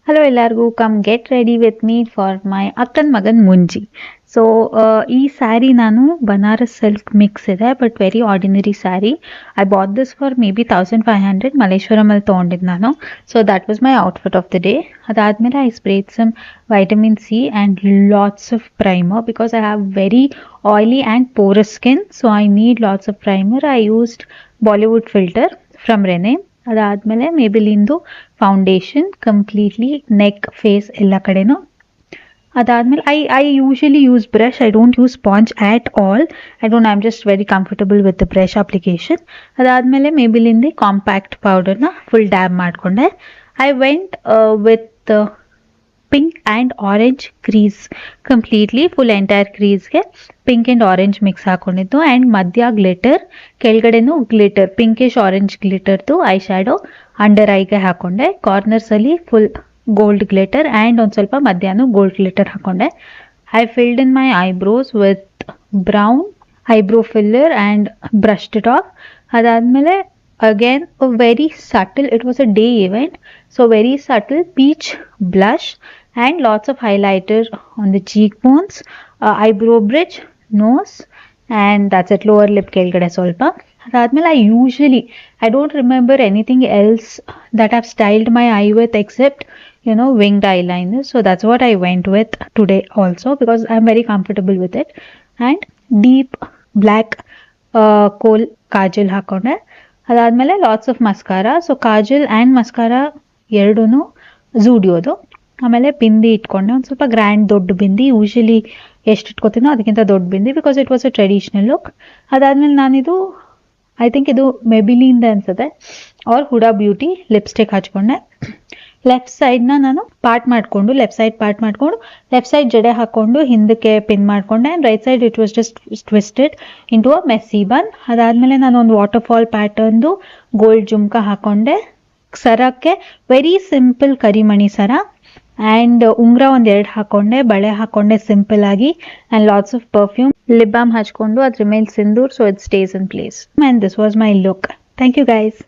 Hello ಎಲ್ಲರಿಗೂ, come get ready with me for my ಅಕ್ಕನ ಮಗನ್ ಮುಂಜಿ. ಸೊ ಈ ಸ್ಯಾರಿ ನಾನು ಬನಾರಸ್ ಸಿಲ್ಕ್ ಮಿಕ್ಸ್ ಇದೆ, but very ordinary sari. I bought this for maybe 1500 ಮಲೇಶ್ವರಮಲ್ಲಿ ತೊಗೊಂಡಿದ್ದು ನಾನು. So that was my outfit of the day. ಅದಾದಮೇಲೆ I spread some vitamin C and lots of primer because I have very oily and porous skin. So I need lots of primer. I used Bollywood filter from ರೆನೆ. ಅದಾದಮೇಲೆ ಮೇಬಿಲಿಂದು foundation completely neck face ಎಲ್ಲ ಕಡೆನೂ. ಅದಾದಮೇಲೆ I usually use brush. I don't use sponge at all. I am just very comfortable with the brush application. ಅದಾದಮೇಲೆ ಮೇಬಿಲಿಂದ compact ಪೌಡರ್ನ full dab ಮಾಡಿಕೊಂಡೆ. I went with pink and orange crease, completely full entire ಕ್ರೀಸ್ಗೆ pink and orange mix ಹಾಕೊಂಡಿದ್ದು. And ಮಧ್ಯ glitter, ಕೆಳಗಡೆನೂ glitter, pinkish orange ಗ್ಲಿಟರ್ದು eye shadow under ಐಗೆ ಹಾಕೊಂಡೆ. ಕಾರ್ನರ್ಸಲ್ಲಿ ಫುಲ್ ಗೋಲ್ಡ್ ಗ್ಲಿಟರ್ ಆ್ಯಂಡ್ ಒಂದು ಸ್ವಲ್ಪ ಮಧ್ಯಾಹ್ನ ಗೋಲ್ಡ್ ಗ್ಲಿಟರ್ ಹಾಕೊಂಡೆ. I filled in my eyebrows with brown eyebrow filler and brushed it off. ಅದಾದಮೇಲೆ again a very subtle, it was a day event, so very subtle peach blush and lots of highlighter on the cheekbones, eyebrow bridge, nose, and that's it. Lower lip kelgade solpa. Adadmele I don't remember anything else that I've styled my eye with except winged eyeliner. So that's what I went with today also because I'm very comfortable with it. And deep black kohl kajal hakonde. ಅದಾದಮೇಲೆ lots of mascara. So Kajal and mascara ಎರಡೂ ಝೂಡಿಯೋದು. ಆಮೇಲೆ ಬಿಂದಿ ಇಟ್ಕೊಂಡೆ, ಒಂದು ಸ್ವಲ್ಪ grand ದೊಡ್ಡ bindi. Usually ಎಷ್ಟು ಇಟ್ಕೋತೀನೋ ಅದಕ್ಕಿಂತ ದೊಡ್ಡ bindi because it was a traditional look. ಅದಾದಮೇಲೆ ನಾನಿದು ಐ ಥಿಂಕ್ ಇದು ಮೆಬಿಲಿಂದ ಅನ್ಸುತ್ತೆ ಆರ್ ಹುಡಾ ಬ್ಯೂಟಿ ಲಿಪ್ಸ್ಟಿಕ್ ಹಚ್ಕೊಂಡೆ. ಲೆಫ್ಟ್ ಸೈಡ್ನ ನಾನು ಲೆಫ್ಟ್ ಸೈಡ್ ಜಡೆ ಹಾಕ್ಕೊಂಡು ಹಿಂದಕ್ಕೆ ಪಿನ್ ಮಾಡಿಕೊಂಡೆ. And right side it was just twisted into a messy bun. ಅದಾದಮೇಲೆ ನಾನು ಒಂದು ವಾಟರ್ಫಾಲ್ ಪ್ಯಾಟರ್ನ್ದು ಗೋಲ್ಡ್ ಜುಮ್ಕ ಹಾಕ್ಕೊಂಡೆ. ಸರಕ್ಕೆ ವೆರಿ ಸಿಂಪಲ್ ಕರಿಮಣಿ ಸರ ಆ್ಯಂಡ್ ಉಂಗ್ರ ಒಂದು 2 ಹಾಕ್ಕೊಂಡೆ. ಬಳೆ ಹಾಕ್ಕೊಂಡೆ ಸಿಂಪಲ್ ಆಗಿ and lots of perfume. Lip balm ಹಚ್ಕೊಂಡು ಅದ್ರ ಮೇಲೆ sindoor, so it stays in place. And this was my look. Thank you guys.